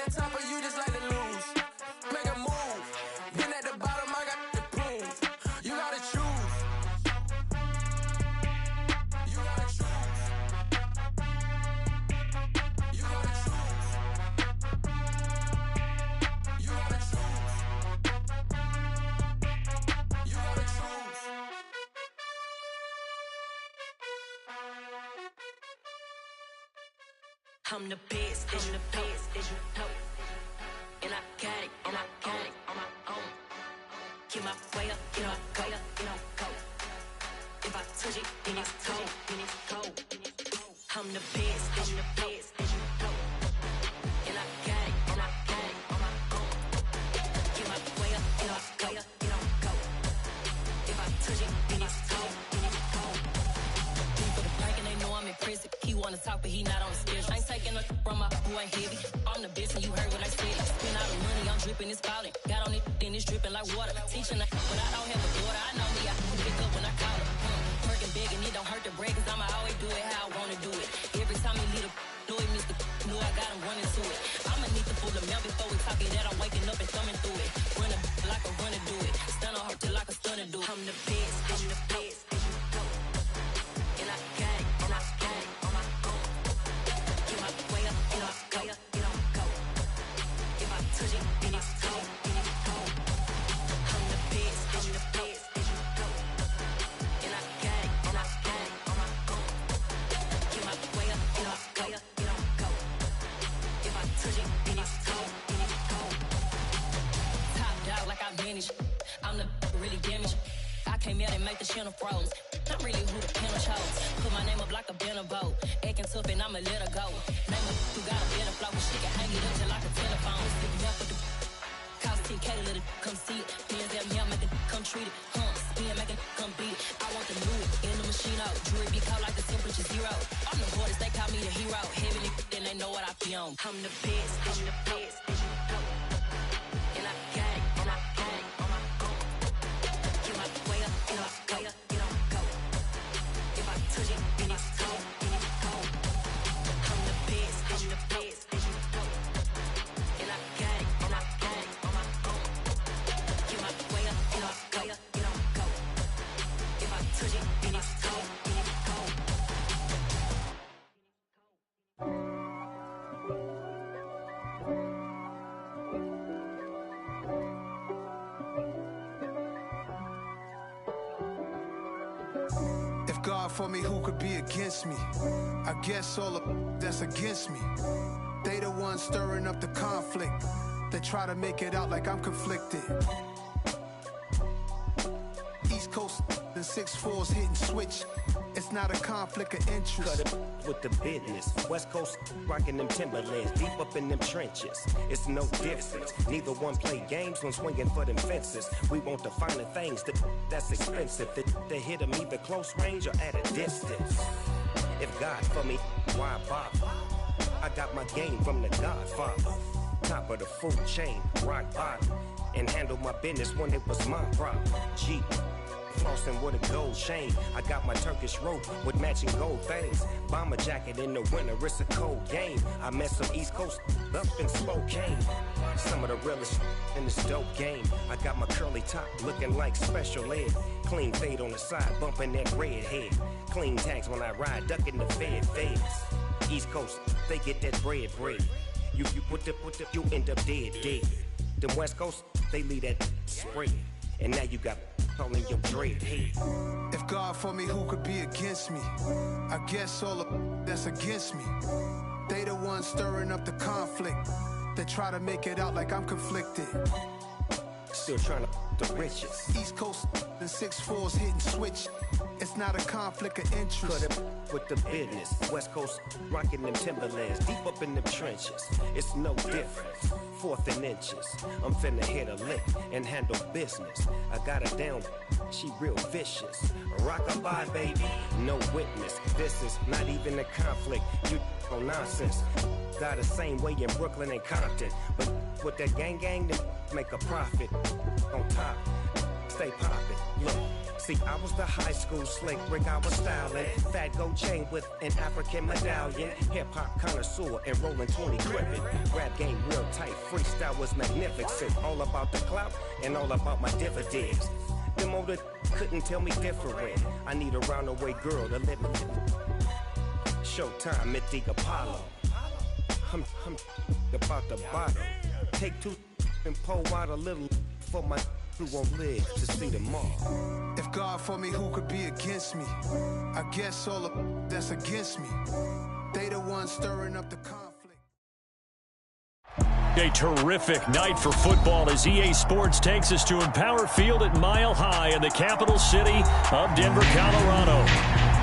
the top or you just like to lose? Make a move. Been at the bottom, I got to prove. You gotta choose. You gotta choose. You gotta choose. You gotta choose. You gotta choose. I'm the best, as you know. And I got it, on my own. Get my way up, get my go. If I touch it, then it's cold. I'm the best, as you know. And I got it, on my own. Get my way up, get my go. If I touch it, then it's cold. For the bank and they know I'm in prison. He wanna talk, but he not on the schedule. I ain't taking nothing from my boy heavy. I'm the best, and you heard what I said. Spend all the money, I'm dripping, it's falling. Got on it, then it's dripping like water. Teaching her, but I don't have a daughter. I know me, I can pick up when I call her. Working big, and it don't hurt to break, cause I'ma always do it how I wanna do it. Every time he leave the know it, Mr. Know I got him running to it. I'ma need to pull the mail before we talk it that I'm waking up and thumbing through it. Run a like a runner do it. Stun on her till like a stunner do it. I'm the best, I'm the best, as you know. And I got it, on my own. Get my way up, get my go. If I touch it, then it's cold. I'm the best, as you know. And I got it, on my own. Get my way up, get my go. If I touch it, then it's cold. Top dog like I manage. I'm the really damaged. I came out and make the channel froze. I'm really who the panel chose. Put my name up like a banner boat. Acting tough and I'ma let her go. Name her who got a better flow. She can hang it up just like a telephone. Stick me up with the cost 10K to let it come see it. Bands at me, I make it come treat it. Spin, make it come beat it. I want the new in the machine out. Jewelry be cold like the temperature 0. I'm the hardest, they call me the hero. Heavy then they know what I be on. I'm the best, as you know. And I got it, on my own. Get my way up, get my go. If I touch it, then it's cold. I'm the best, as you know. And I got it, on my own. Get my way up, get my go. If I touch it, then it's cold. God for me, who could be against me? I guess all of that's against me. They the ones stirring up the conflict. They try to make it out like I'm conflicted. East Coast and 6'4's hitting switch. It's not a conflict of interest. Cut it with the business. West Coast rocking them Timberlands, deep up in them trenches. It's no difference. Neither one play games when swinging for them fences. We want the finer things that's expensive. They hit them either close range or at a distance. If God for me, why bother? I got my game from the Godfather. Top of the food chain, rock bottom. And handle my business when it was my problem. G. Flossing with a gold chain. I got my Turkish rope with matching gold things. Bomber jacket in the winter, it's a cold game. I met some East Coast up in Spokane. Some of the realest in this dope game. I got my curly top looking like special ed. Clean fade on the side, bumping that red head. Clean tags when I ride, ducking the feds. East Coast, they get that bread. You you end up dead. Them West Coast, they leave that spread. And now you got calling your dread head. If God for me, who could be against me? I guess all of that's against me. They the ones stirring up the conflict. They try to make it out like I'm conflicted. Still trying to the riches. East Coast and 6'4's hitting switch. It's not a conflict of interest. Cut it with the business. West Coast rocking them Timberlands, deep up in them trenches. It's no difference. 4th and inches. I'm finna hit a lick and handle business. I got her down, she real vicious. Rock-a-bye, baby, no witness. This is not even a conflict. You on nonsense. Got the same way in Brooklyn and Compton, but with that gang, then make a profit. On top, stay poppin'. Look, see, I was the high school slick Rick, I was styling. Fat gold chain with an African medallion. Hip-hop connoisseur and rolling 20 gripping. Rap game real tight. freestyle was magnificent. All about the clout and all about my dividends. Them older couldn't tell me different. I need a roundaway girl to let me. Showtime at the Apollo. I'm about the bottom. Take two and pour out a little for my who won't live to see tomorrow. If God for me, who could be against me? I guess all of that's against me. They the ones stirring up the conflict. A terrific night for football as EA Sports takes us to Empower Field at Mile High in the capital city of Denver, Colorado.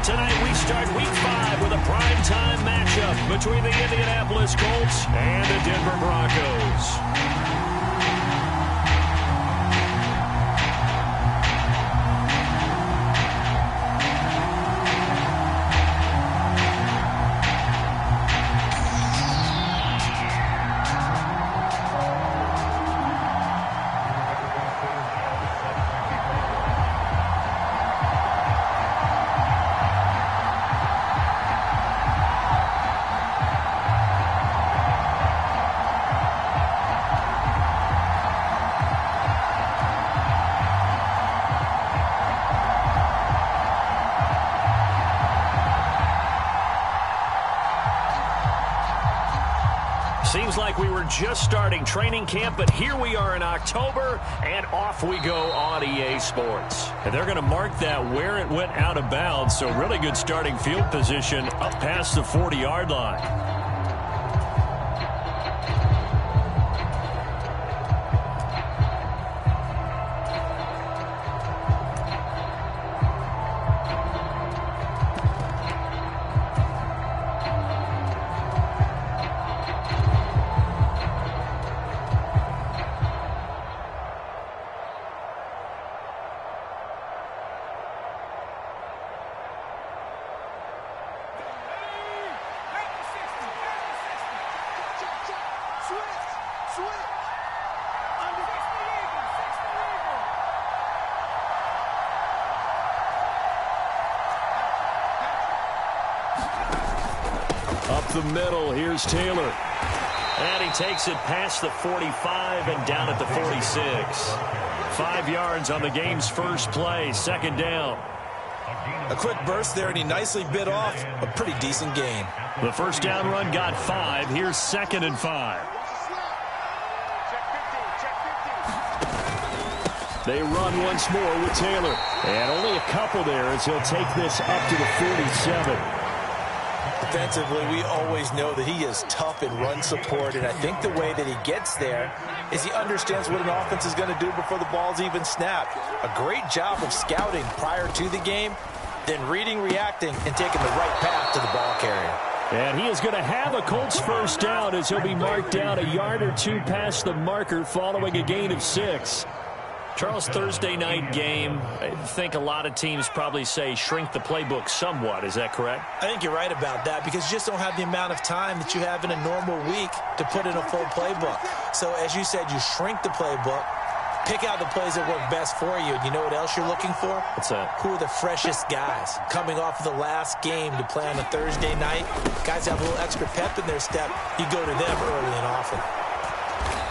Tonight we start Week 5 with a primetime matchup between the Indianapolis Colts and the Denver Broncos. Seems like we were just starting training camp, but here we are in October, and off we go on EA Sports. And they're going to mark that where it went out of bounds, so really good starting field position up past the 40-yard line. Up the middle, here's Taylor. And he takes it past the 45 and down at the 46. 5 yards on the game's first play, second down. A quick burst there, and he nicely bit off a pretty decent gain. The first down run got 5. Here's 2nd and 5. They run once more with Taylor. And only a couple there as he'll take this up to the 47. Defensively, we always know that he is tough in run support, and I think the way that he gets there is he understands what an offense is going to do before the ball's even snapped. A great job of scouting prior to the game, then reading, reacting, and taking the right path to the ball carrier. And he is going to have a Colts first down as he'll be marked down a yard or two past the marker following a gain of 6. Charles, Thursday night game, I think a lot of teams probably say shrink the playbook somewhat. Is that correct? I think you're right about that because you just don't have the amount of time that you have in a normal week to put in a full playbook. So, as you said, you shrink the playbook, pick out the plays that work best for you. And you know what else you're looking for? What's that? Who are the freshest guys coming off of the last game to play on a Thursday night? Guys have a little extra pep in their step. You go to them early and often.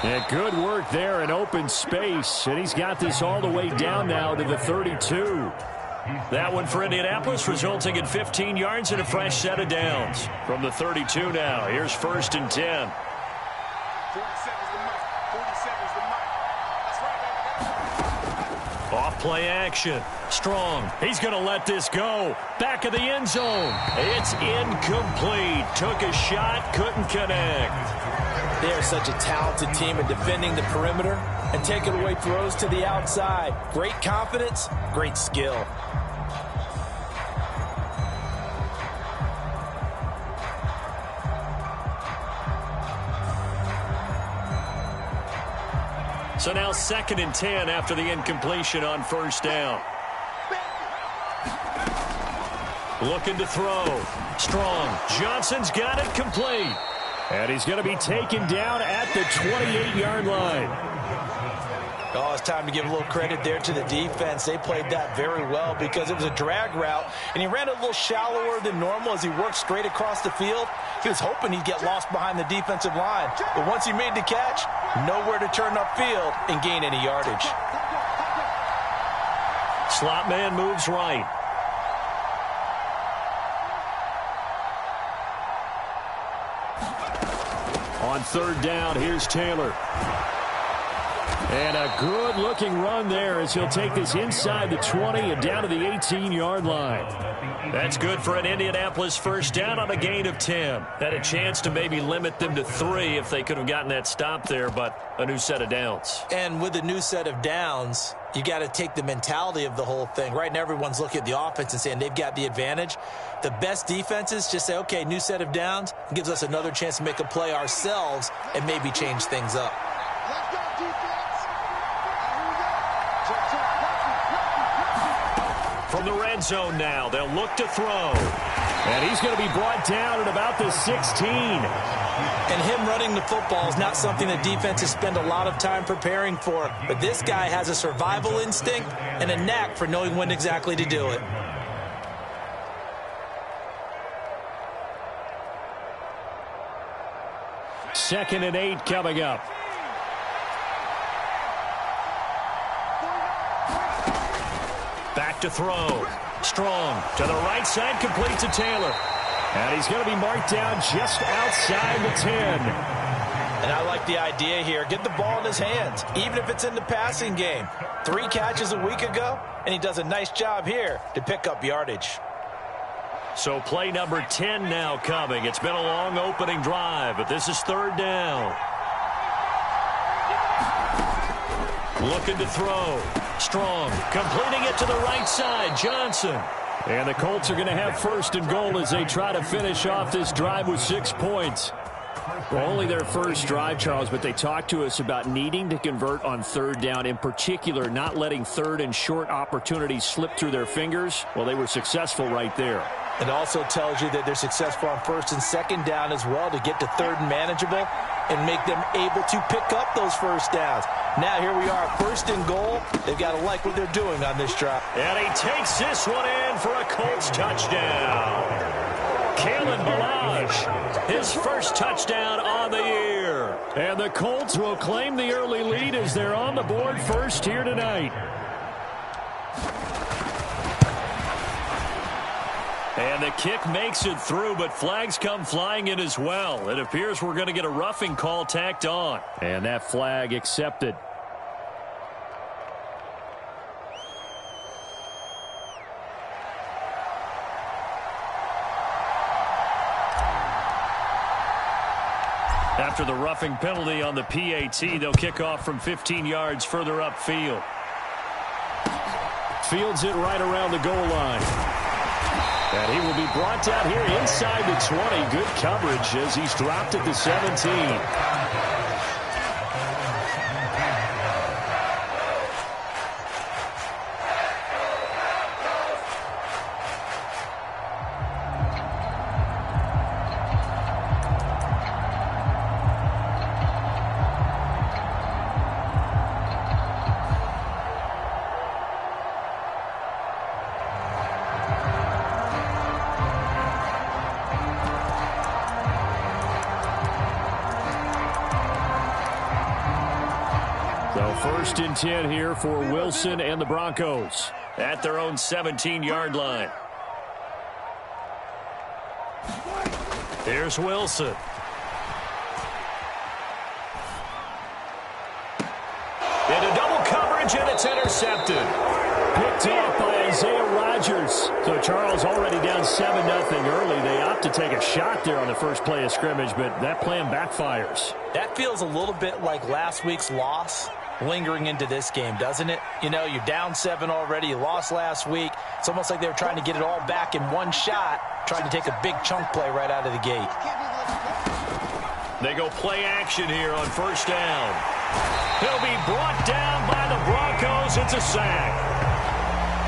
Yeah, good work there in open space, and he's got this all the way down now to the 32. That one for Indianapolis, resulting in 15 yards and a fresh set of downs. From the 32 now, here's 1st and 10. Off play action. Strong. He's going to let this go. Back of the end zone. It's incomplete. Took a shot, couldn't connect. They are such a talented team at defending the perimeter and taking away throws to the outside. Great confidence, great skill. So now 2nd and 10 after the incompletion on first down. Looking to throw. Strong. Johnson's got it complete. And he's going to be taken down at the 28-yard line. Oh, it's time to give a little credit there to the defense. They played that very well because it was a drag route, and he ran a little shallower than normal as he worked straight across the field. He was hoping he'd get lost behind the defensive line, but once he made the catch, nowhere to turn upfield and gain any yardage. Slot man moves right. On third down, here's Taylor. And a good-looking run there as he'll take this inside the 20 and down to the 18-yard line. That's good for an Indianapolis first down on a gain of 10. Had a chance to maybe limit them to 3 if they could have gotten that stop there, but a new set of downs. And with a new set of downs, you got to take the mentality of the whole thing. Right now, everyone's looking at the offense and saying they've got the advantage. The best defenses just say, okay, new set of downs. It gives us another chance to make a play ourselves and maybe change things up. From the red zone now, they'll look to throw. And he's going to be brought down at about the 16. And him running the football is not something that defenses spend a lot of time preparing for. But this guy has a survival instinct and a knack for knowing when exactly to do it. Second and 8 coming up. Back to throw. Strong to the right side, complete to Taylor. And he's going to be marked down just outside the 10. And I like the idea here. Get the ball in his hands, even if it's in the passing game. 3 catches a week ago, and he does a nice job here to pick up yardage. So play number 10 now coming. It's been a long opening drive, but this is third down. Looking to throw. Strong, completing it to the right side. Johnson. And the Colts are going to have first and goal as they try to finish off this drive with 6 points. Well, only their first drive, Charles, but they talked to us about needing to convert on third down, in particular not letting third and short opportunities slip through their fingers. Well, they were successful right there. It also tells you that they're successful on first and second down as well to get to third and manageable and make them able to pick up those first downs. Now here we are, first and goal. They've got to like what they're doing on this drive. And he takes this one in for a Colts touchdown. Kalen Ballage, his first touchdown on the year. And the Colts will claim the early lead as they're on the board first here tonight. And the kick makes it through, but flags come flying in as well. It appears we're going to get a roughing call tacked on. And that flag accepted. After the roughing penalty on the PAT, they'll kick off from 15 yards further upfield. Fields it right around the goal line. And he will be brought down here inside the 20. Good coverage as he's dropped at the 17. First and 10 here for Wilson and the Broncos at their own 17-yard line. Here's Wilson. Into double coverage, and it's intercepted. Picked off by Isaiah Rodgers. So Charles already down 7-0 early. They opt to take a shot there on the first play of scrimmage, but that plan backfires. That feels a little bit like last week's loss lingering into this game, doesn't it? You know, you're down 7 already. You lost last week. It's almost like they were trying to get it all back in one shot, trying to take a big chunk play right out of the gate. They go play action here on first down. He'll be brought down by the Broncos. It's a sack.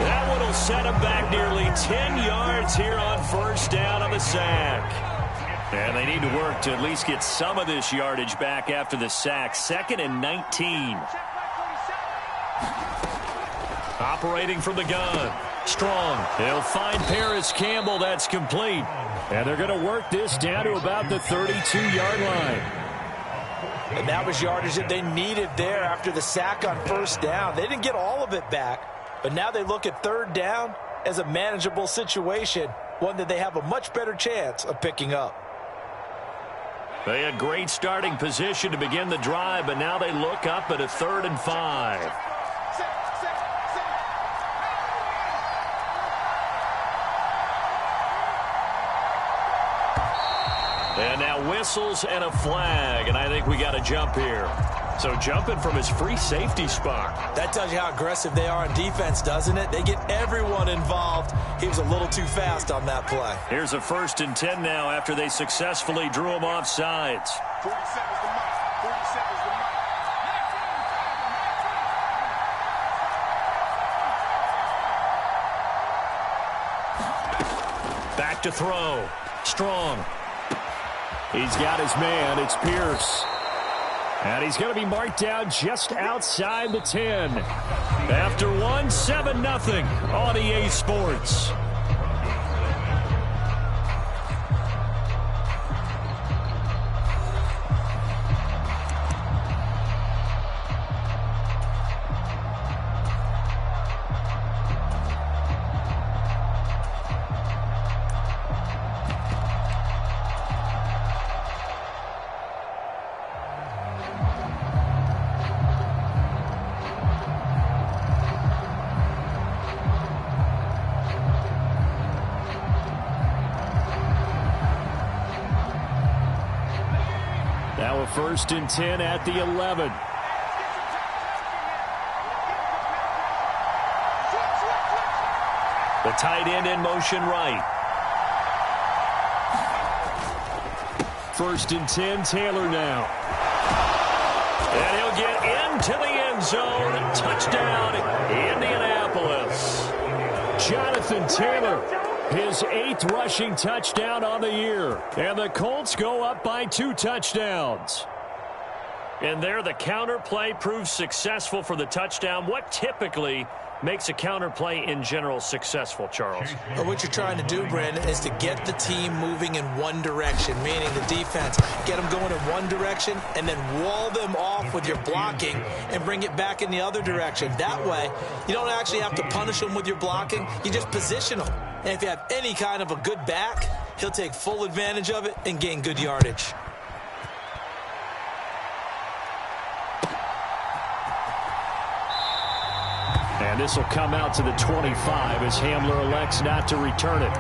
That one will set him back nearly 10 yards here on first down on the sack. And they need to work to at least get some of this yardage back after the sack. 2nd and 19. Operating from the gun. Strong. They'll find Paris Campbell. That's complete. And they're going to work this down to about the 32-yard line. And that was yardage that they needed there after the sack on first down. They didn't get all of it back, but now they look at third down as a manageable situation, one that they have a much better chance of picking up. They had great starting position to begin the drive, but now they look up at a 3rd and 5. And now whistles and a flag, and I think we got a jump here. So jumping from his free safety spot. That tells you how aggressive they are on defense, doesn't it? They get everyone involved. He was a little too fast on that play. Here's a 1st and 10 now after they successfully drew him off sides. 47's the mark. 47's the mark. Back to throw. Strong. He's got his man. It's Pierce. And he's going to be marked down just outside the 10. After 7-0 on EA Sports. Now a 1st and 10 at the 11. The tight end in motion right. 1st and 10, Taylor now. And he'll get into the end zone. Touchdown, Indianapolis. Jonathan Taylor, his 8th rushing touchdown on the year. And the Colts go up by 2 touchdowns. And there the counter play proves successful for the touchdown. What typically makes a counter play in general successful, Charles? Well, what you're trying to do, Brandon, is to get the team moving in one direction, meaning the defense, get them going in one direction and then wall them off with your blocking and bring it back in the other direction. That way, you don't actually have to punish them with your blocking. You just position them. And if you have any kind of a good back, he'll take full advantage of it and gain good yardage. And this will come out to the 25 as Hamler elects not to return it.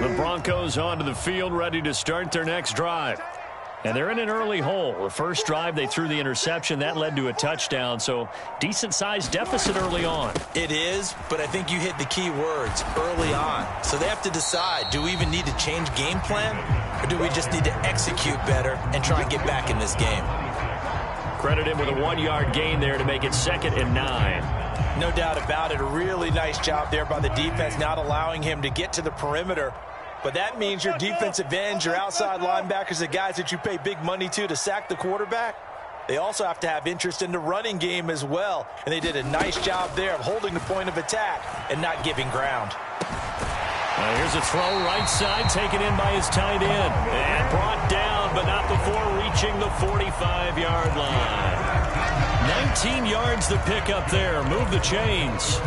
The Broncos onto the field, ready to start their next drive. And they're in an early hole. The first drive, they threw the interception. That led to a touchdown, so decent-sized deficit early on. It is, but I think you hit the key words, early on. So they have to decide, do we even need to change game plan, or do we just need to execute better and try and get back in this game? Credit him with a 1-yard gain there to make it 2nd and 9. No doubt about it. A really nice job there by the defense, not allowing him to get to the perimeter. But that means your defensive ends, your outside linebackers, the guys that you pay big money to sack the quarterback, they also have to have interest in the running game as well. And they did a nice job there of holding the point of attack and not giving ground. Here's a throw right side, taken in by his tight end. And brought down, but not before reaching the 45-yard line. 19 yards to pick up there. Move the chains.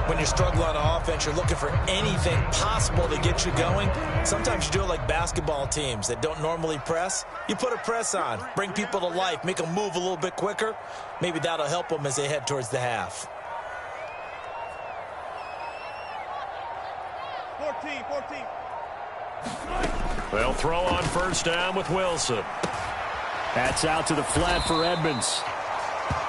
When you struggle on offense, you're looking for anything possible to get you going. Sometimes you do it like basketball teams that don't normally press. You put a press on, bring people to life, make them move a little bit quicker. Maybe that'll help them as they head towards the half. 14. They'll throw on first down with Wilson. That's out to the flat for Edmonds.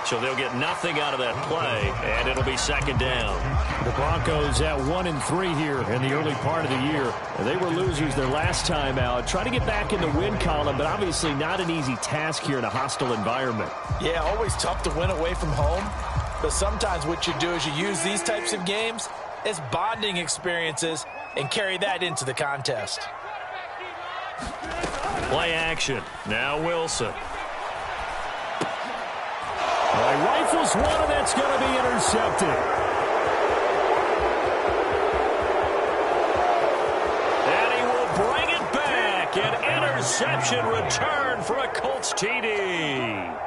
So they'll get nothing out of that play, and it'll be 2nd down. The Broncos at 1-3 here in the early part of the year. They were losers their last time out. Try to get back in the win column, but obviously not an easy task here in a hostile environment. Yeah, always tough to win away from home. But sometimes what you do is you use these types of games as bonding experiences and carry that into the contest. Play action. Now Wilson. Rifles one, and that's going to be intercepted. And he will bring it back. An interception return for a Colts TD.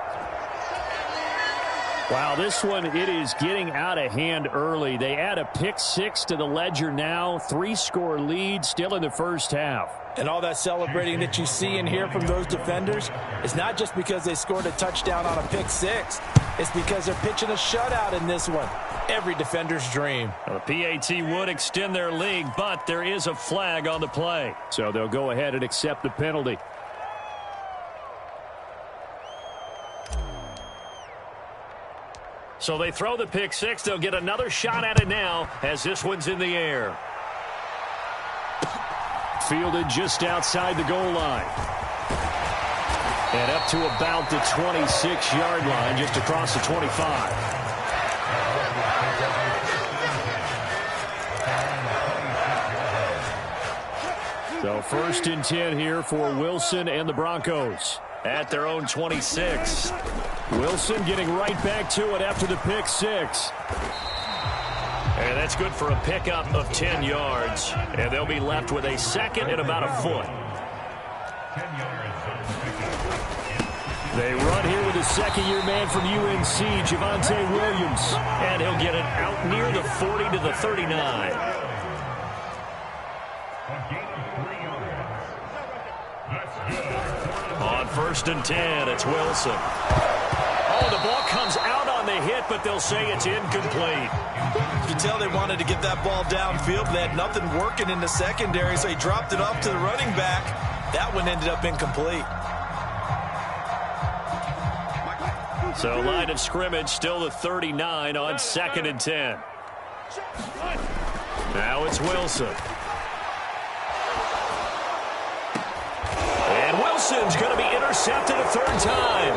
Wow, this one, it is getting out of hand early. They add a pick 6 to the ledger now. 3-score lead still in the first half. And all that celebrating that you see and hear from those defenders is not just because they scored a touchdown on a pick 6. It's because they're pitching a shutout in this one. Every defender's dream. The PAT would extend their lead, but there is a flag on the play. So they'll go ahead and accept the penalty. So they throw the pick 6. They'll get another shot at it now as this one's in the air. Fielded just outside the goal line. And up to about the 26-yard line, just across the 25. So 1st and 10 here for Wilson and the Broncos at their own 26. Wilson getting right back to it after the pick 6. And that's good for a pickup of 10 yards. And they'll be left with a 2nd and about a foot. They run here with a 2nd-year man from UNC, Javonte Williams. And he'll get it out near the 40 to the 39. On 1st and 10, it's Wilson. Oh, the ball comes out on the hit, but they'll say it's incomplete. You can tell they wanted to get that ball downfield. They had nothing working in the secondary, so he dropped it off to the running back. That one ended up incomplete. So line of scrimmage still the 39 on 2nd and 10. Now it's Wilson. And Wilson's going to be intercepted a 3rd time.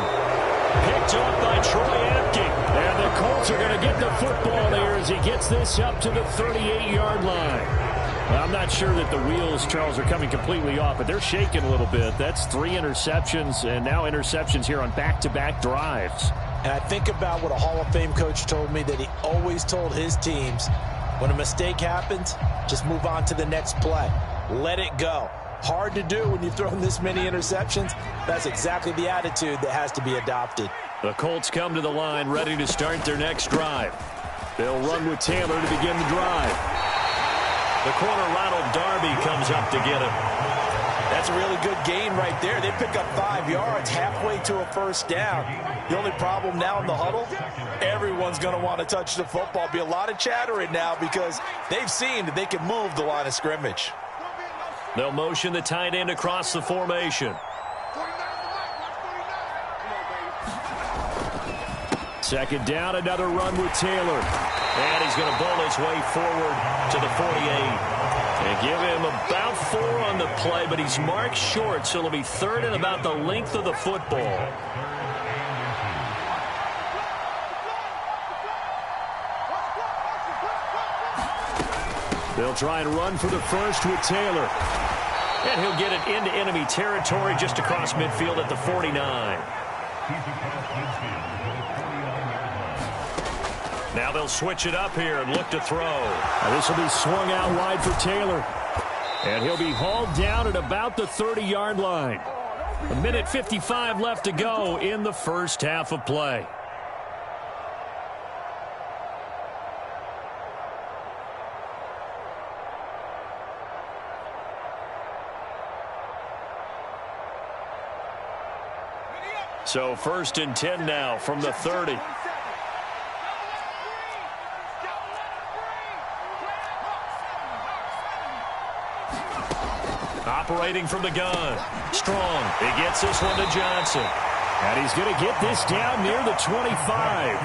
Picked up by Troy Apke. And the Colts are going to get the football there as he gets this up to the 38-yard line. Well, I'm not sure that the wheels, Charles, are coming completely off, but they're shaking a little bit. That's 3 interceptions, and now interceptions here on back-to-back drives. And I think about what a Hall of Fame coach told me that he always told his teams, when a mistake happens, just move on to the next play. Let it go. Hard to do when you've thrown this many interceptions. That's exactly the attitude that has to be adopted. The Colts come to the line ready to start their next drive. They'll run with Taylor to begin the drive. The corner Ronald Darby comes up to get him. That's a really good gain right there. They pick up 5 yards halfway to a 1st down. The only problem now in the huddle, everyone's going to want to touch the football. Be a lot of chattering now because they've seen that they can move the line of scrimmage. They'll motion the tight end across the formation. Second down, another run with Taylor. And he's going to bowl his way forward to the 48. And give him about 4 on the play, but he's marked short, so it'll be third and about the length of the football. They'll try and run for the first with Taylor. And he'll get it into enemy territory just across midfield at the 49. Now they'll switch it up here and look to throw. Now this will be swung out wide for Taylor. And he'll be hauled down at about the 30-yard line. 1:55 left to go in the first half of play. So 1st and 10 now from the 30. Operating from the gun. Strong. He gets this one to Johnson. And he's going to get this down near the 25.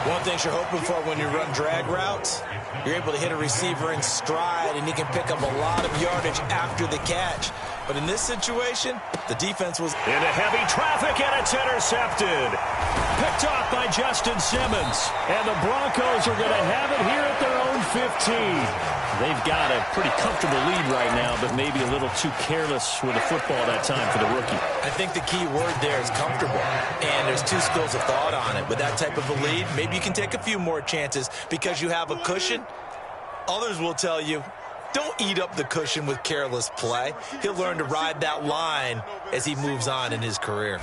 One thing you're hoping for when you run drag routes, you're able to hit a receiver in stride, and he can pick up a lot of yardage after the catch. But in this situation, the defense was into heavy traffic, and it's intercepted. Picked off by Justin Simmons. And the Broncos are going to have it here at their own 15. They've got a pretty comfortable lead right now, but maybe a little too careless with the football that time for the rookie. I think the key word there is comfortable, and there's 2 schools of thought on it. With that type of a lead, maybe you can take a few more chances because you have a cushion. Others will tell you, don't eat up the cushion with careless play. He'll learn to ride that line as he moves on in his career.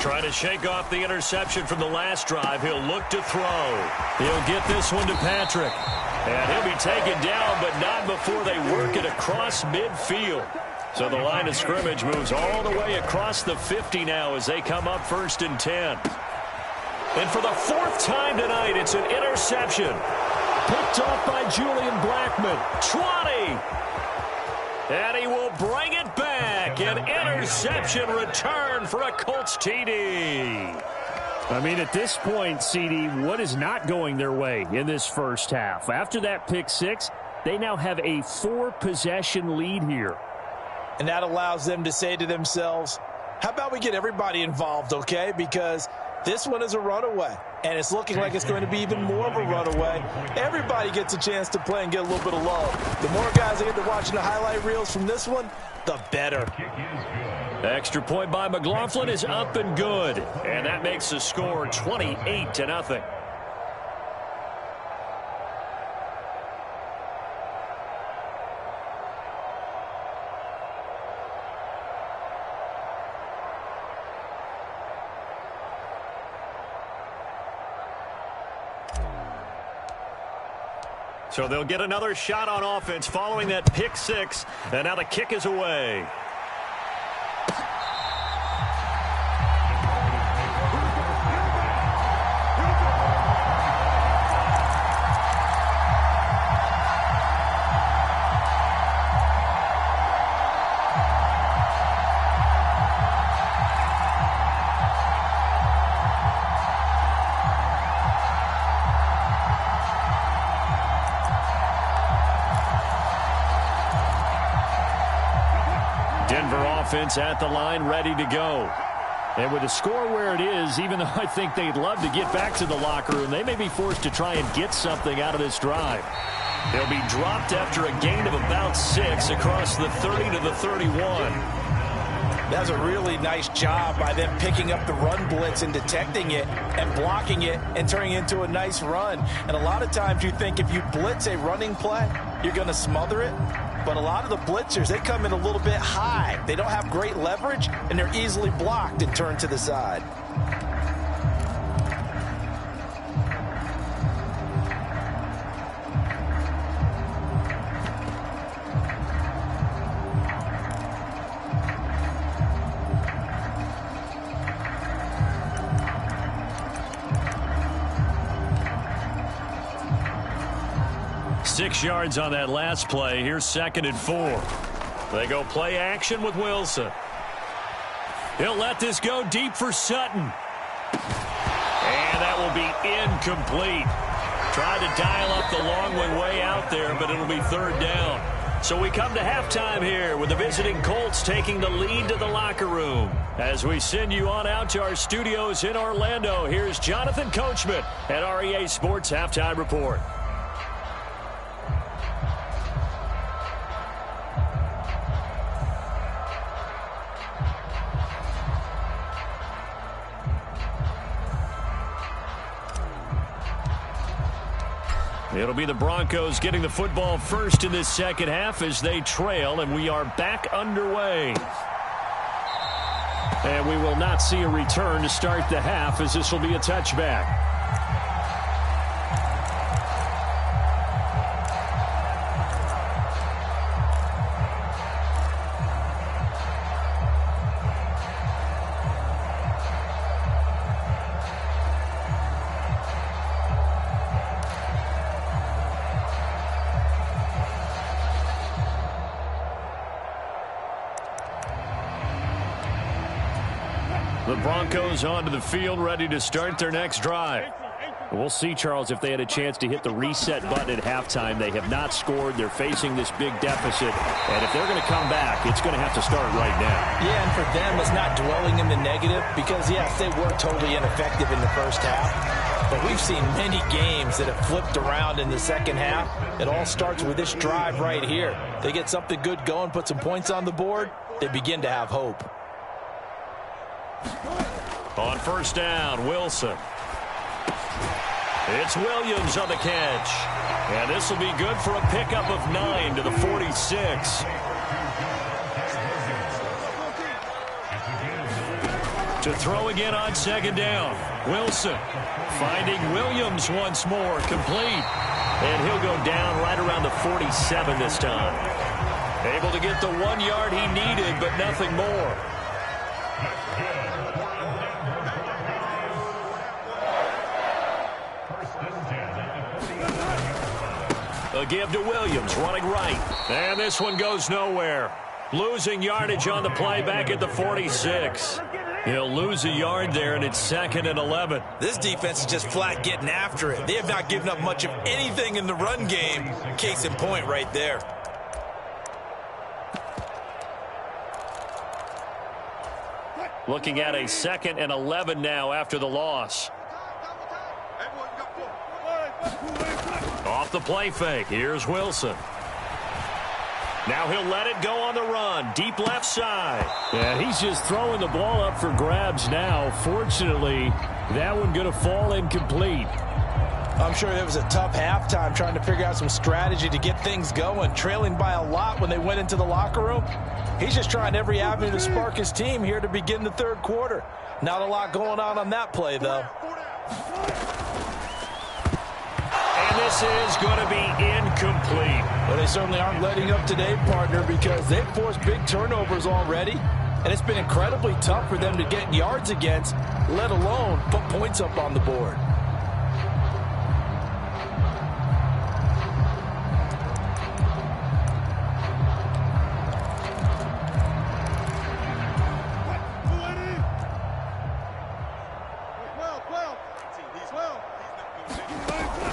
Trying to shake off the interception from the last drive. He'll look to throw. He'll get this one to Patrick. And he'll be taken down, but not before they work it across midfield. So the line of scrimmage moves all the way across the 50 now as they come up 1st and 10. And for the 4th time tonight, it's an interception. Picked off by Julian Blackmon. 20. And he will bring it back. An interception return for a Colts TD. I mean, at this point, CD, what is not going their way in this first half? After that pick 6, they now have a 4-possession lead here. And that allows them to say to themselves, how about we get everybody involved, okay? Because this one is a runaway, and it's looking like it's going to be even more of a runaway. Everybody gets a chance to play and get a little bit of love. The more guys that get to watching the highlight reels from this one, the better. Extra point by McLaughlin is up and good. And that makes the score 28-0. So they'll get another shot on offense following that pick 6. And now the kick is away. Offense at the line, ready to go. And with the score where it is, even though I think they'd love to get back to the locker room, they may be forced to try and get something out of this drive. They'll be dropped after a gain of about 6 across the 30 to the 31. That's a really nice job by them picking up the run blitz and detecting it and blocking it and turning it into a nice run. And a lot of times you think if you blitz a running play, you're going to smother it. But a lot of the blitzers, they come in a little bit high. They don't have great leverage, and they're easily blocked and turned to the side. 6 yards on that last play. Here's 2nd and 4. They go play action with Wilson. He'll let this go deep for Sutton. And that will be incomplete. Tried to dial up the long one way out there, but it'll be 3rd down. So we come to halftime here with the visiting Colts taking the lead to the locker room. As we send you on out to our studios in Orlando, here's Jonathan Coachman at REA Sports Halftime Report. It'll be the Broncos getting the football first in this second half as they trail, and we are back underway. And we will not see a return to start the half, as this will be a touchback. The Broncos onto the field, ready to start their next drive. We'll see, Charles, if they had a chance to hit the reset button at halftime. They have not scored. They're facing this big deficit. And if they're going to come back, it's going to have to start right now. Yeah, and for them, it's not dwelling in the negative because, yes, they were totally ineffective in the first half. But we've seen many games that have flipped around in the second half. It all starts with this drive right here. They get something good going, put some points on the board, they begin to have hope. On first down, Wilson. It's Williams on the catch. And this will be good for a pickup of 9 to the 46. To throw again on second down. Wilson finding Williams once more, complete. And he'll go down right around the 47 this time. Able to get the 1 yard he needed, but nothing more. A give to Williams, running right. And this one goes nowhere. Losing yardage on the play back at the 46. He'll lose a yard there, and it's 2nd and 11. This defense is just flat getting after it. They have not given up much of anything in the run game. Case in point right there. Looking at a 2nd and 11 now after the loss. Off the play fake. Here's Wilson. Now he'll let it go on the run. Deep left side. Yeah, he's just throwing the ball up for grabs now. Fortunately, that one going to fall incomplete. I'm sure it was a tough halftime trying to figure out some strategy to get things going. Trailing by a lot when they went into the locker room. He's just trying every avenue to spark his team here to begin the third quarter. Not a lot going on that play, though. And this is going to be incomplete. Well, they certainly aren't letting up today, partner, because they've forced big turnovers already. And it's been incredibly tough for them to get yards against, let alone put points up on the board.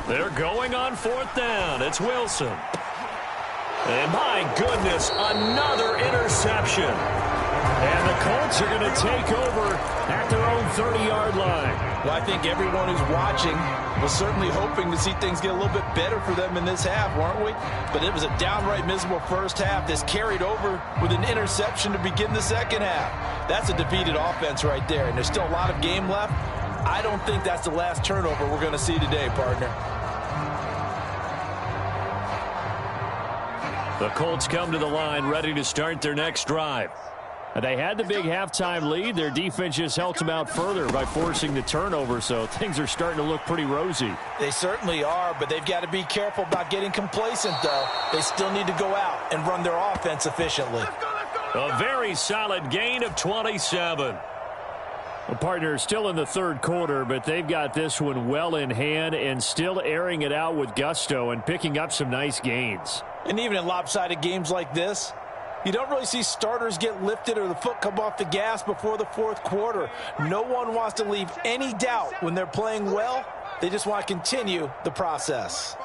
They're going on 4th down. It's Wilson. And my goodness, another interception. And the Colts are going to take over at their own 30-yard line. Well, I think everyone who's watching was certainly hoping to see things get a little bit better for them in this half, weren't we? But it was a downright miserable first half. This carried over with an interception to begin the second half. That's a defeated offense right there, and there's still a lot of game left. I don't think that's the last turnover we're going to see today, partner. The Colts come to the line ready to start their next drive. They had the big halftime lead. Their defense just helped them out further by forcing the turnover, so things are starting to look pretty rosy. They certainly are, but they've got to be careful about getting complacent, though. They still need to go out and run their offense efficiently. A very solid gain of 27. Well, partner, still in the third quarter, but they've got this one well in hand and still airing it out with gusto and picking up some nice gains. And even in lopsided games like this, you don't really see starters get lifted or the foot come off the gas before the fourth quarter. No one wants to leave any doubt when they're playing well. They just want to continue the process.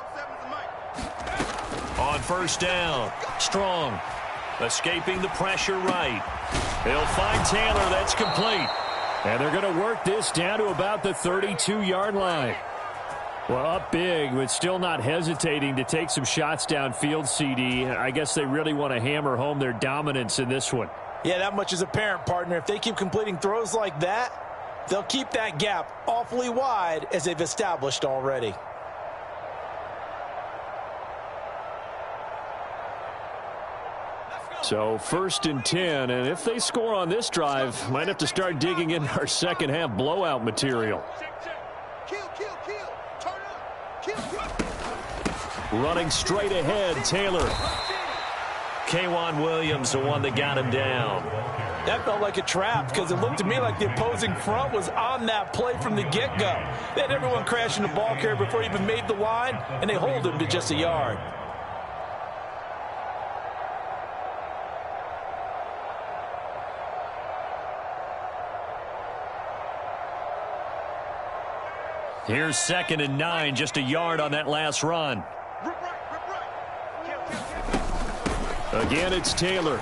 On first down, Strong escaping the pressure right. They'll find Taylor. That's complete. And they're going to work this down to about the 32-yard line. Well, up big, but still not hesitating to take some shots downfield, CD. I guess they really want to hammer home their dominance in this one. Yeah, that much is apparent, partner. If they keep completing throws like that, they'll keep that gap awfully wide as they've established already. So 1st and 10, and if they score on this drive, might have to start digging in our second half blowout material. Running straight ahead, Taylor. K'Wan Williams, the one that got him down. That felt like a trap because it looked to me like the opposing front was on that play from the get-go. They had everyone crashing the ball carrier before he even made the line, and they hold him to just a yard. Here's 2nd and 9, just a yard on that last run. Again, it's Taylor.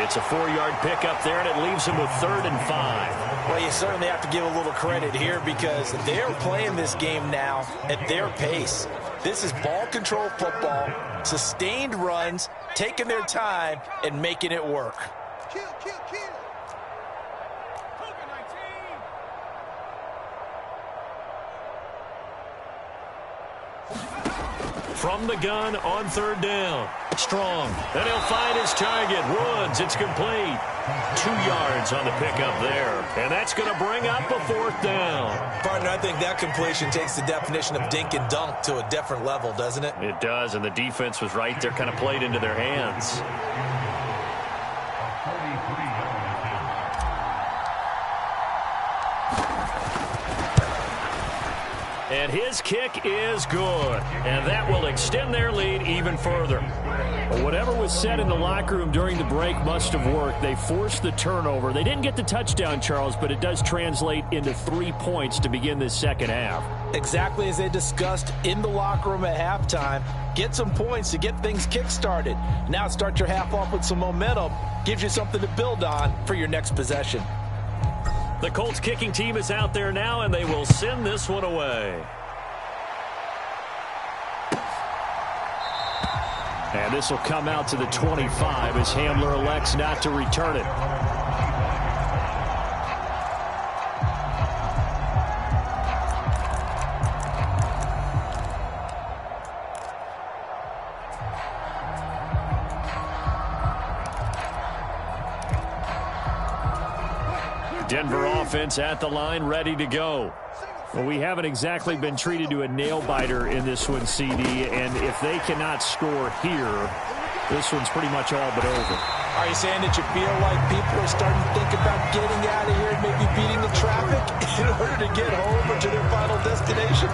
It's a 4-yard pickup there, and it leaves him with 3rd and 5. Well, you certainly have to give a little credit here because they're playing this game now at their pace. This is ball control football, sustained runs, taking their time, and making it work. From the gun on 3rd down. Strong. And he'll find his target. Woods, it's complete. 2 yards on the pickup there. And that's going to bring up a 4th down. Partner, I think that completion takes the definition of dink and dunk to a different level, doesn't it? It does, and the defense was right there, kind of played into their hands. And his kick is good. And that will extend their lead even further. Well, whatever was said in the locker room during the break must have worked. They forced the turnover. They didn't get the touchdown, Charles, but it does translate into 3 points to begin this second half. Exactly as they discussed in the locker room at halftime. Get some points to get things kick-started. Now start your half off with some momentum. Gives you something to build on for your next possession. The Colts kicking team is out there now, and they will send this one away. And this will come out to the 25 as Hamler elects not to return it. Denver offense at the line, ready to go. Well, we haven't exactly been treated to a nail-biter in this one, CD, and if they cannot score here, this one's pretty much all but over. Are you saying that you feel like people are starting to think about getting out of here and maybe beating the traffic in order to get home or to their final destination?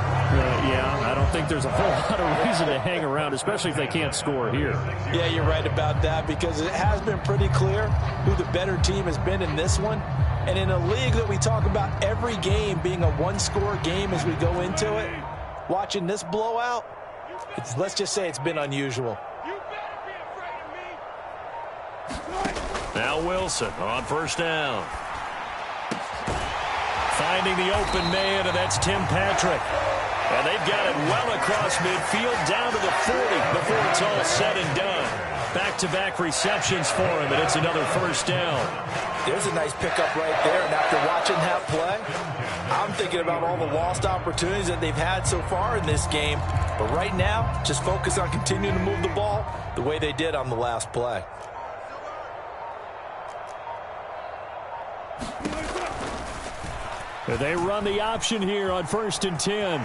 Yeah, I don't think there's a whole lot of reason to hang around, especially if they can't score here. Yeah, you're right about that because it has been pretty clear who the better team has been in this one. And in a league that we talk about every game being a one-score game as we go into it, watching this blowout, let's just say it's been unusual. Now Wilson on 1st down. Finding the open man, and that's Tim Patrick. And they've got it well across midfield down to the 40 before it's all said and done. Back-to-back receptions for him, and it's another 1st down. There's a nice pickup right there, and after watching that play, I'm thinking about all the lost opportunities that they've had so far in this game. But right now, just focus on continuing to move the ball the way they did on the last play. They run the option here on 1st and 10.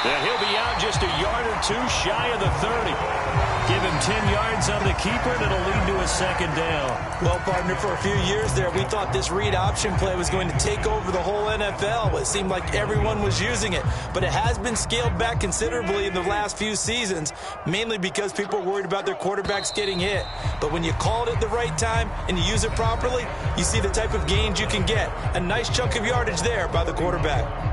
And he'll be out just a yard or two shy of the 30. Give him 10 yards on the keeper, and it'll lead to a second down. Well, partner, for a few years there, we thought this read option play was going to take over the whole NFL. It seemed like everyone was using it, but it has been scaled back considerably in the last few seasons, mainly because people are worried about their quarterbacks getting hit. But when you call it at the right time and you use it properly, you see the type of gains you can get. A nice chunk of yardage there by the quarterback.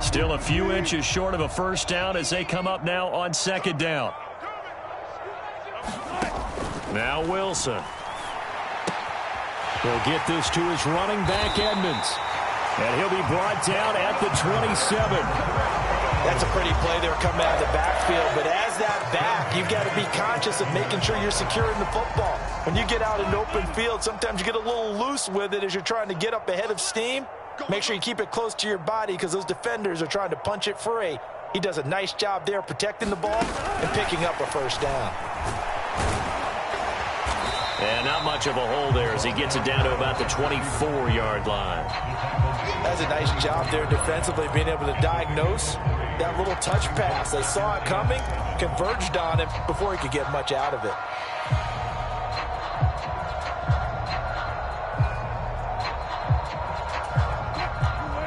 Still a few inches short of a first down as they come up now on second down. Now Wilson. He'll get this to his running back, Edmonds. And he'll be brought down at the 27. That's a pretty play there coming out of the backfield, but as that back, you've got to be conscious of making sure you're securing the football. When you get out in open field, sometimes you get a little loose with it as you're trying to get up ahead of steam. Make sure you keep it close to your body because those defenders are trying to punch it free. He does a nice job there protecting the ball and picking up a first down. And not much of a hole there as he gets it down to about the 24-yard line. That's a nice job there defensively, being able to diagnose that little touch pass. They saw it coming, converged on him before he could get much out of it.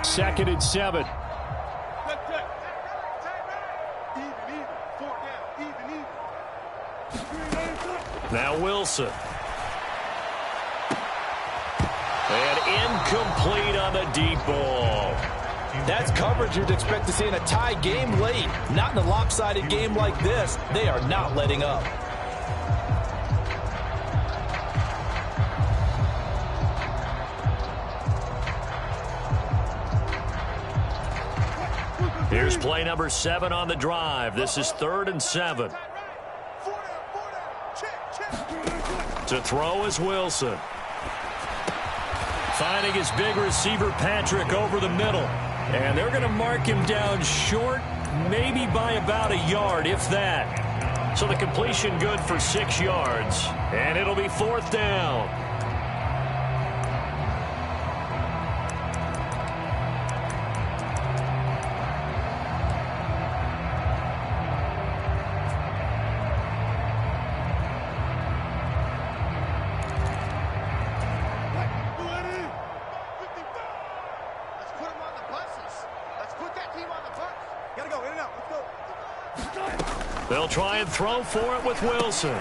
Second and 7. Now Wilson. And incomplete on the deep ball. That's coverage you'd expect to see in a tie game late. Not in a lopsided game like this. They are not letting up. Here's play number 7 on the drive. This is 3rd and 7. To throw is Wilson. Finding his big receiver, Patrick, over the middle. And they're going to mark him down short, maybe by about a yard, if that. So the completion good for 6 yards. And it'll be 4th down. They'll try and throw for it with Wilson.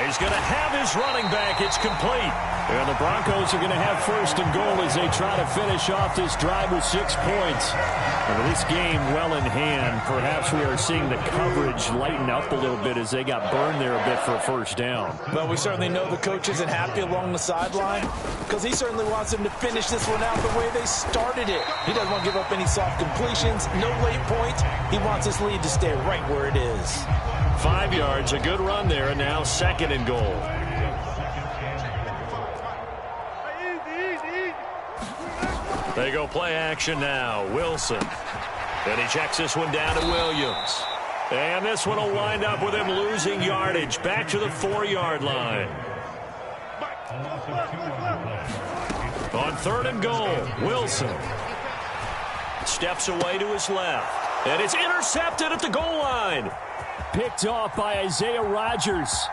He's going to have his running back. It's complete. And the Broncos are going to have 1st and goal as they try to finish off this drive with 6 points. And with this game well in hand, perhaps we are seeing the coverage lighten up a little bit as they got burned there a bit for a first down. Well, we certainly know the coach isn't happy along the sideline because he certainly wants them to finish this one out the way they started it. He doesn't want to give up any soft completions, no late points. He wants this lead to stay right where it is. 5 yards, a good run there, and now 2nd and goal. They go play action now. Wilson. And he checks this one down to Williams. And this one will wind up with him losing yardage back to the 4-yard line. On 3rd and goal, Wilson steps away to his left. And it's intercepted at the goal line. Picked off by Isaiah Rodgers.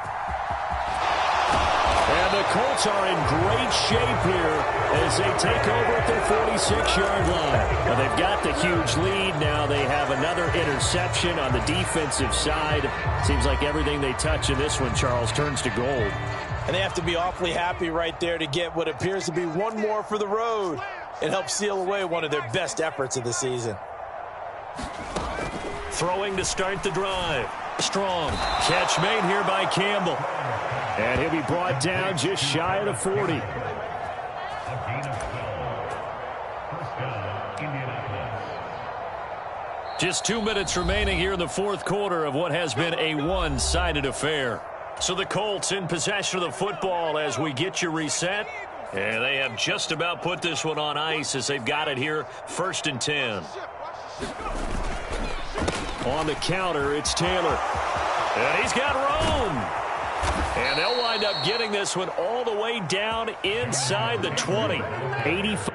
And the Colts are in great shape here as they take over at their 46-yard line. Now they've got the huge lead. Now they have another interception on the defensive side. Seems like everything they touch in this one, Charles, turns to gold. And they have to be awfully happy right there to get what appears to be one more for the road. It helps seal away one of their best efforts of the season. Throwing to start the drive. Strong. Catch made here by Campbell. And he'll be brought down just shy of the 40. Just 2 minutes remaining here in the 4th quarter of what has been a one-sided affair. So the Colts in possession of the football as we get you reset. And they have just about put this one on ice as they've got it here, 1st and 10. On the counter, it's Taylor. And he's got room. And they'll wind up getting this one all the way down inside the 20. 85.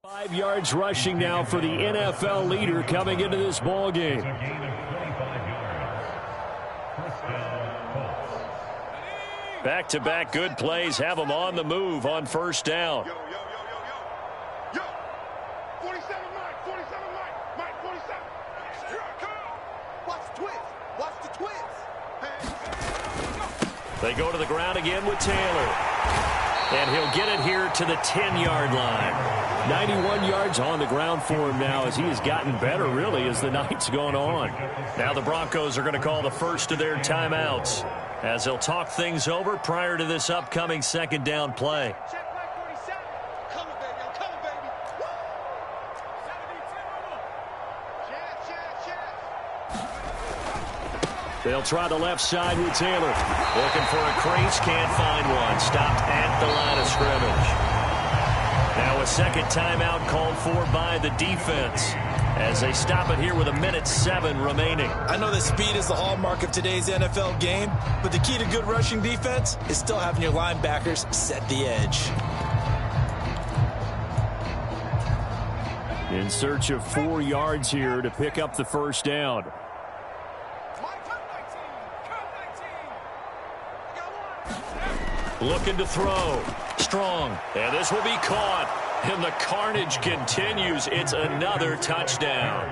5 yards rushing now for the NFL leader coming into this ball game. Back-to-back good plays have them on the move on first down. Yo. 47 Mike, 47. Here I come. Watch the twist. They go to the ground again with Taylor. And he'll get it here to the 10-yard line. 91 yards on the ground for him now as he has gotten better, really, as the night's gone on. Now the Broncos are going to call the first of their timeouts as they'll talk things over prior to this upcoming second down play. They'll try the left side with Taylor. Looking for a crease, can't find one. Stopped at the line of scrimmage. Now a second timeout called for by the defense as they stop it here with 1:07 remaining. I know that speed is the hallmark of today's NFL game, but the key to good rushing defense is still having your linebackers set the edge. In search of 4 yards here to pick up the first down. Looking to throw. Strong. And this will be caught. And the carnage continues. It's another touchdown.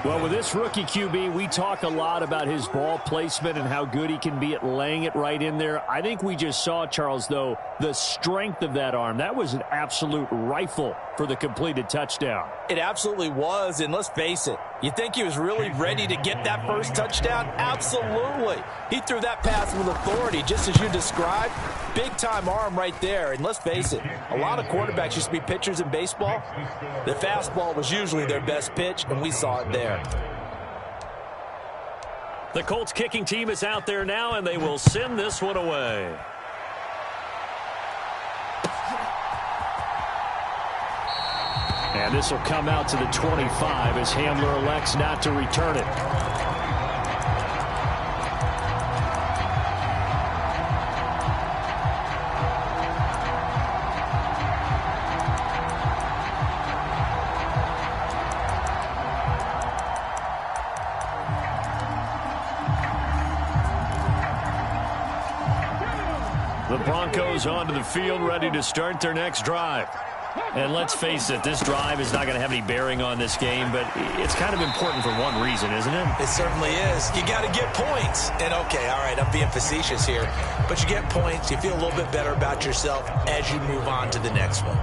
Well, with this rookie QB, we talk a lot about his ball placement and how good he can be at laying it right in there. I think we just saw, Charles, though, the strength of that arm. That was an absolute rifle for the completed touchdown. It absolutely was, and let's face it, you think he was really ready to get that first touchdown? Absolutely. He threw that pass with authority, just as you described. Big-time arm right there, and let's face it, a lot of quarterbacks used to be pitchers in baseball. The fastball was usually their best pitch, and we saw it there. The Colts kicking team is out there now, and they will send this one away. And this will come out to the 25 as Hamler elects not to return it. The Broncos onto the field, ready to start their next drive. And let's face it, this drive is not going to have any bearing on this game, but it's kind of important for one reason, isn't it? It certainly is. You got to get points. And, okay, all right, I'm being facetious here, but you get points, you feel a little bit better about yourself as you move on to the next one.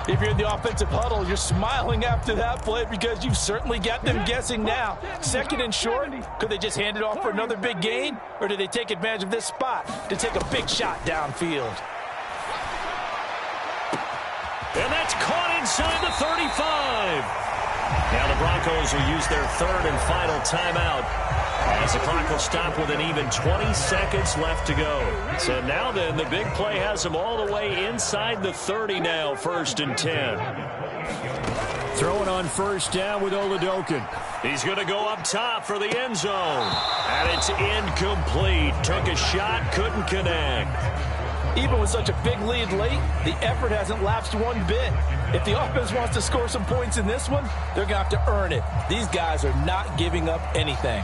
If you're in the offensive huddle, you're smiling after that play because you've certainly got them guessing now. Second and short, could they just hand it off for another big gain? Or do they take advantage of this spot to take a big shot downfield? And that's caught inside the 35. Now the Broncos will use their third and final timeout as the clock will stop with an even 20 seconds left to go. So now then, the big play has them all the way inside the 30 now, 1st and 10. Throwing on first down with Oladokin. He's going to go up top for the end zone. And it's incomplete. Took a shot, couldn't connect. Even with such a big lead late, the effort hasn't lapsed one bit. If the offense wants to score some points in this one, they're going to have to earn it. These guys are not giving up anything.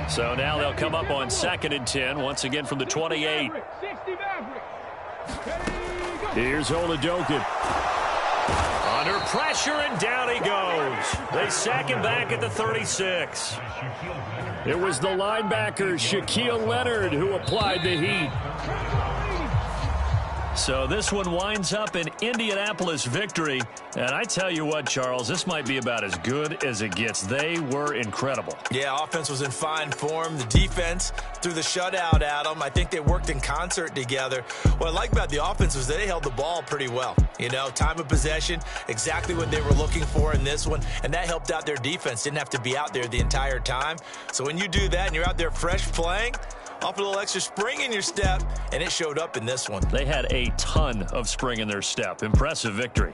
So now they'll come up on 2nd and 10, once again from the 28. Here's Oladokin. Under pressure, and down he goes. They sack him back at the 36. It was the linebacker, Shaquille Leonard, who applied the heat. So this one winds up an Indianapolis victory. And I tell you what, Charles, this might be about as good as it gets. They were incredible. Yeah, offense was in fine form. The defense threw the shutout at them. I think they worked in concert together. What I like about the offense was they held the ball pretty well. You know, time of possession, exactly what they were looking for in this one. And that helped out their defense. Didn't have to be out there the entire time. So when you do that and you're out there fresh playing, Offer a little extra spring in your step, and it showed up in this one. They had a ton of spring in their step. Impressive victory.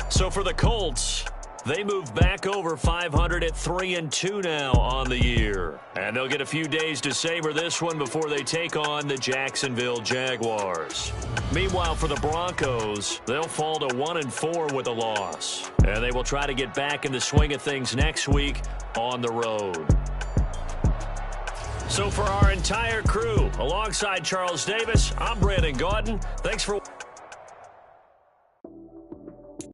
So for the Colts, they move back over 500 at 3-2 now on the year. And they'll get a few days to savor this one before they take on the Jacksonville Jaguars. Meanwhile, for the Broncos, they'll fall to 1-4 with a loss. And they will try to get back in the swing of things next week on the road. So for our entire crew, alongside Charles Davis, I'm Brandon Gaudin. Thanks for